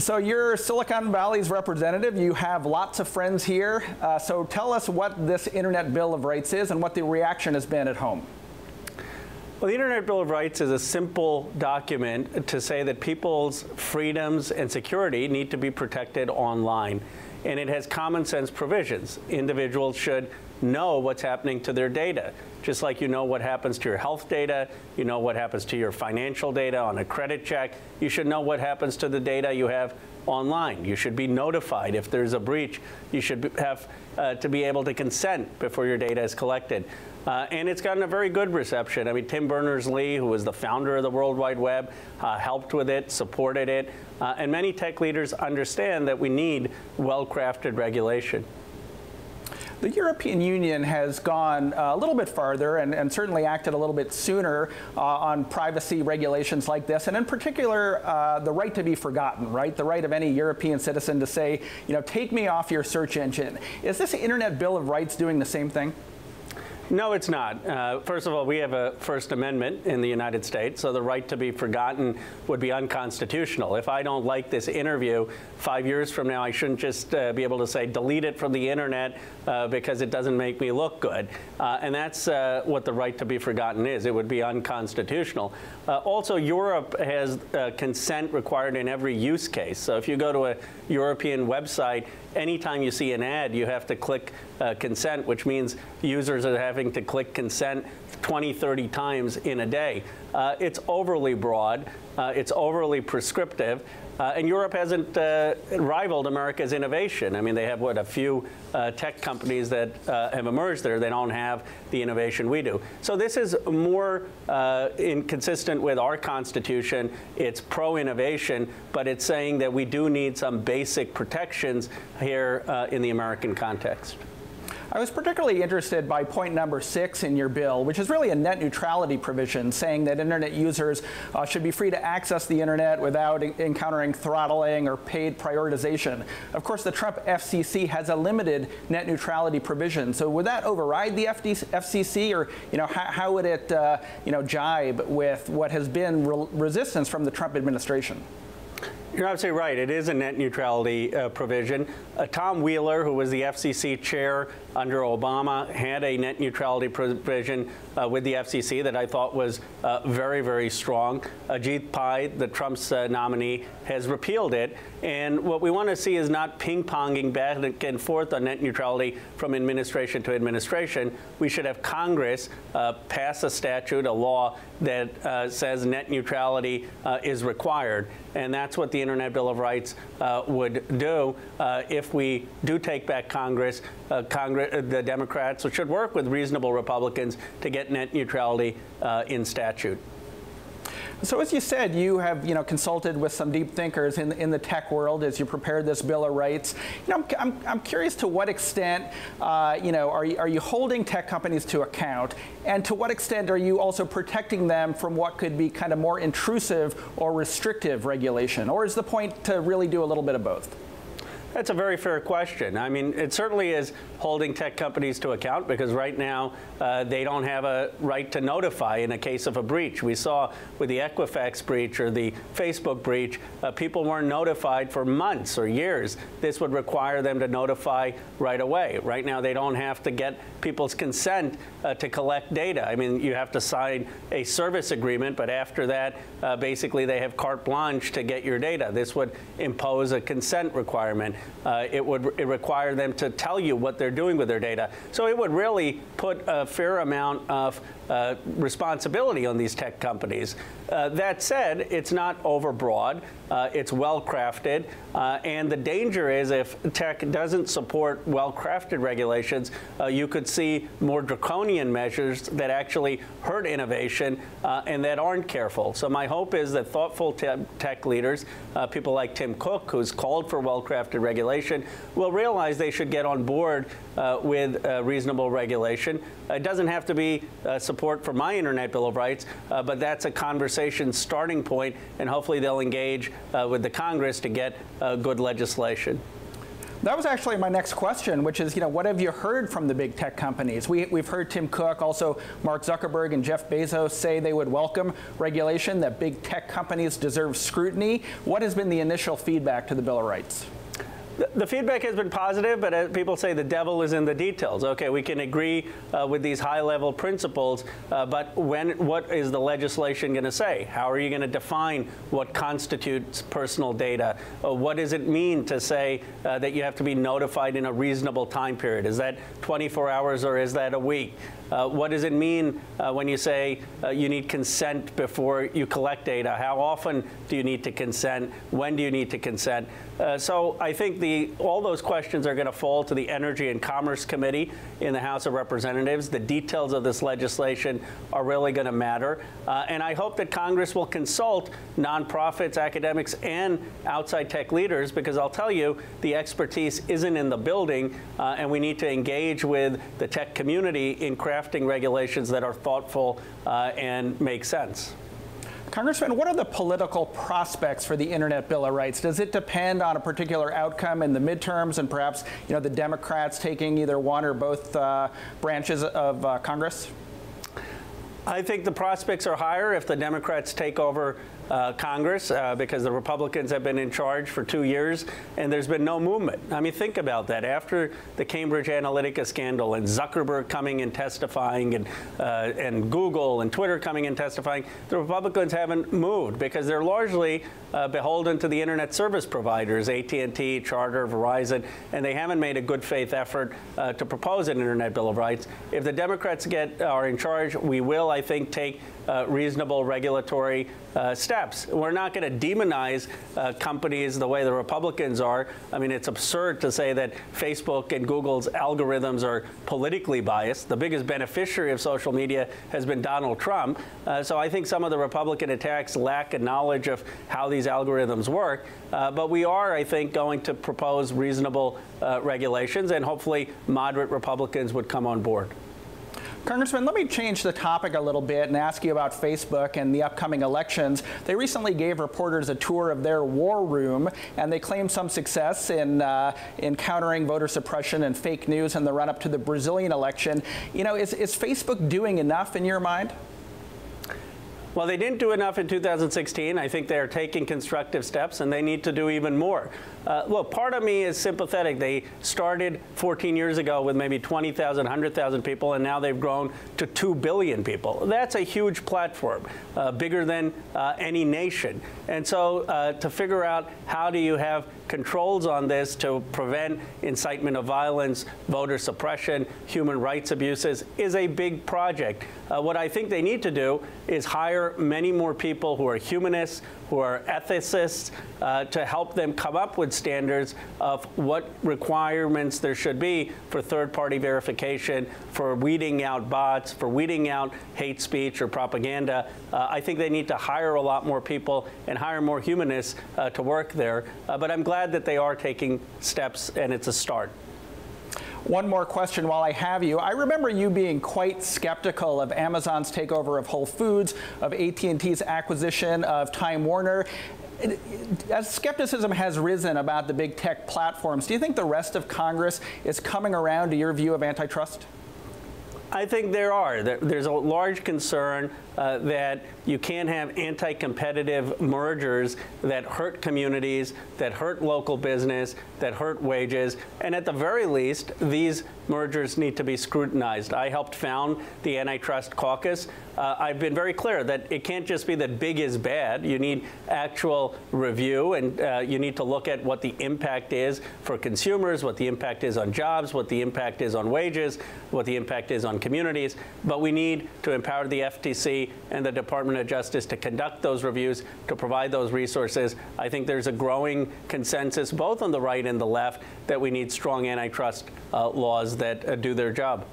So you're Silicon Valley's representative. You have lots of friends here. So tell us what this Internet Bill of Rights is and what the reaction has been at home. Well, the Internet Bill of Rights is a simple document to say that people's freedoms and security need to be protected online. And it has common sense provisions. Individuals should know what's happening to their data. Just like you know what happens to your health data, you know what happens to your financial data on a credit check, you should know what happens to the data you have online. You should be notified if there's a breach. You should have to be able to consent before your data is collected. And it's gotten a very good reception. I mean, Tim Berners-Lee, who was the founder of the World Wide Web, helped with it, supported it. And many tech leaders understand that we need well-crafted regulation. The European Union has gone a little bit farther and certainly acted a little bit sooner on privacy regulations like this, and in particular, the right to be forgotten, right? The right of any European citizen to say, you know, take me off your search engine. Is this Internet Bill of Rights doing the same thing? No, it's not. First of all, we have a First Amendment in the United States, so the right to be forgotten would be unconstitutional. If I don't like this interview, 5 years from now, I shouldn't just be able to say, delete it from the internet because it doesn't make me look good. And that's what the right to be forgotten is. It would be unconstitutional. Also, Europe has consent required in every use case. So if you go to a European website, anytime you see an ad, you have to click consent, which means users are having to click consent 20, 30 times in a day. It's overly broad. It's overly prescriptive. And Europe hasn't rivaled America's innovation. I mean, they have, what, a few tech companies that have emerged there. They don't have the innovation we do. So this is more inconsistent with our Constitution. It's pro-innovation, but it's saying that we do need some basic protections here in the American context. I was particularly interested by point number 6 in your bill, which is really a net neutrality provision saying that Internet users should be free to access the Internet without encountering throttling or paid prioritization. Of course, the Trump FCC has a limited net neutrality provision. So would that override the FCC, or how would it jibe with what has been resistance from the Trump administration? You're absolutely right. It is a net neutrality provision. Tom Wheeler, who was the FCC chair under Obama, had a net neutrality provision with the FCC that I thought was very, very strong. Ajit Pai, the Trump's nominee, has repealed it. And what we want to see is not ping-ponging back and forth on net neutrality from administration to administration. We should have Congress pass a statute, a law that says net neutrality is required. And that's what the Internet Bill of Rights would do. If we do take back Congress, the Democrats should work with reasonable Republicans to get net neutrality in statute. So as you said, you have consulted with some deep thinkers in the tech world as you prepared this Bill of Rights. I'm curious to what extent are you holding tech companies to account, and to what extent are you also protecting them from what could be kind of more intrusive or restrictive regulation, or is the point to really do a little bit of both? That's a very fair question. I mean, it certainly is holding tech companies to account, because right now they don't have a right to notify in a case of a breach. We saw with the Equifax breach or the Facebook breach, people weren't notified for months or years. This would require them to notify right away. Right now they don't have to get people's consent to collect data. I mean, you have to sign a service agreement, but after that, basically they have carte blanche to get your data. This would impose a consent requirement. It would require them to tell you what they're doing with their data. So it would really put a fair amount of responsibility on these tech companies. That said, it's not overbroad. It's well-crafted. And the danger is if tech doesn't support well-crafted regulations, you could see more draconian measures that actually hurt innovation and that aren't careful. So my hope is that thoughtful tech leaders, people like Tim Cook, who's called for well-crafted regulation, will realize they should get on board with reasonable regulation. It doesn't have to be support for my Internet Bill of Rights, but that's a conversation starting point, and hopefully they'll engage with the Congress to get good legislation. That was actually my next question, which is, what have you heard from the big tech companies? We've heard Tim Cook, also Mark Zuckerberg and Jeff Bezos say they would welcome regulation, that big tech companies deserve scrutiny. What has been the initial feedback to the Bill of Rights? The feedback has been positive, but as people say, the devil is in the details. Okay, we can agree with these high-level principles, but what is the legislation going to say? How are you going to define what constitutes personal data? What does it mean to say that you have to be notified in a reasonable time period? Is that 24 hours or is that a week? What does it mean when you say you need consent before you collect data? How often do you need to consent? When do you need to consent? So I think all those questions are going to fall to the Energy and Commerce Committee in the House of Representatives. The details of this legislation are really going to matter. And I hope that Congress will consult nonprofits, academics, and outside tech leaders, because I'll tell you, the expertise isn't in the building, and we need to engage with the tech community in crafting regulations that are thoughtful and make sense. Congressman, what are the political prospects for the Internet Bill of Rights? Does it depend on a particular outcome in the midterms and perhaps, the Democrats taking either one or both branches of Congress? I think the prospects are higher if the Democrats take over Congress because the Republicans have been in charge for 2 years and there's been no movement. I mean, think about that. After the Cambridge Analytica scandal and Zuckerberg coming and testifying and Google and Twitter coming and testifying, the Republicans haven't moved because they're largely beholden to the Internet service providers, AT&T, Charter, Verizon, and they haven't made a good faith effort to propose an Internet Bill of Rights. If the Democrats are in charge, we will, I think, take reasonable regulatory steps. We're not going to demonize companies the way the Republicans are. I mean, it's absurd to say that Facebook and Google's algorithms are politically biased. The biggest beneficiary of social media has been Donald Trump. So I think some of the Republican attacks lack a knowledge of how these algorithms work. But we are, I think, going to propose reasonable regulations, and hopefully moderate Republicans would come on board. Congressman, let me change the topic a little bit and ask you about Facebook and the upcoming elections. They recently gave reporters a tour of their war room, and they claimed some success in countering voter suppression and fake news in the run-up to the Brazilian election. Is Facebook doing enough in your mind? Well, they didn't do enough in 2016. I think they're taking constructive steps, and they need to do even more. Look, part of me is sympathetic. They started 14 years ago with maybe 20,000, 100,000 people, and now they've grown to 2 billion people. That's a huge platform, bigger than any nation. And so to figure out how do you have controls on this to prevent incitement of violence, voter suppression, human rights abuses is a big project. What I think they need to do is hire many more people who are humanists, who are ethicists, to help them come up with standards of what requirements there should be for third-party verification, for weeding out bots, for weeding out hate speech or propaganda. I think they need to hire a lot more people and hire more humanists to work there. But I'm glad that they are taking steps, and it's a start. One more question while I have you. I remember you being quite skeptical of Amazon's takeover of Whole Foods, of AT&T's acquisition of Time Warner. As skepticism has risen about the big tech platforms, do you think the rest of Congress is coming around to your view of antitrust? I think there are. There's a large concern that you can't have anti-competitive mergers that hurt communities, that hurt local business, that hurt wages, and at the very least, these mergers need to be scrutinized. I helped found the Antitrust Caucus. I've been very clear that it can't just be that big is bad. You need actual review, and you need to look at what the impact is for consumers, what the impact is on jobs, what the impact is on wages, what the impact is on communities. But we need to empower the FTC and the Department of Justice to conduct those reviews, to provide those resources. I think there's a growing consensus, both on the right and the left, that we need strong antitrust laws that do their job.